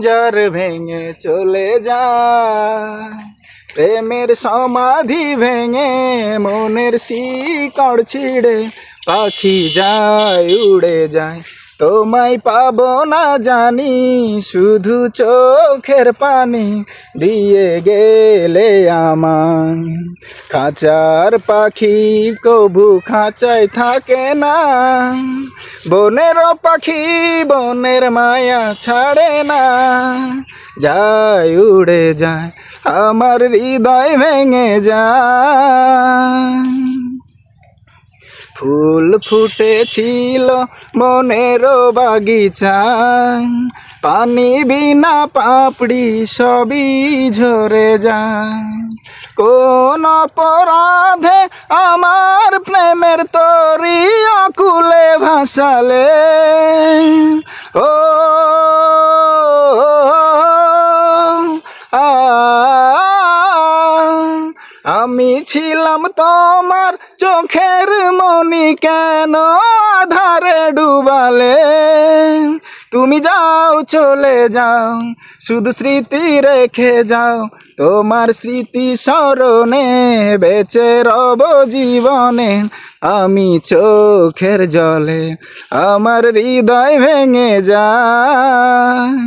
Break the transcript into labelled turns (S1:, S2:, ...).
S1: পিঞ্জর ভেঙে চলে যায়, প্রেমের সমাধি ভেঙে মনের শিকড় ছিঁড়ে পাখি যায় উড়ে যায়। তোমায় পাবো না জানি, শুধু চোখের পানি দিয়ে গেলে আমায়। খাঁচার পাখি কবু খাঁচায় থাকে না, বনের পাখি বনের মায়া ছাড়ে না। যায় উড়ে যায়, আমার হৃদয় ভেঙে যায়। ফুল ফুটেছিল মনের বাগিচায়, পানি বিনা পাপড়ি সবই ঝরে যায়। কোন অপরাধে আমার প্রেমের তরি অকুলে ভাসালে, ও আমি ছিলাম তোমার চোখের মনি, কেন আধারে ডুবালে। তুমি যাও চলে যাও, শুধু স্মৃতি রেখে যাও, তোমার স্মৃতি স্মরণে বেঁচে রব জীবনে। আমি চোখের জলে আমার হৃদয় ভেঙে যায়।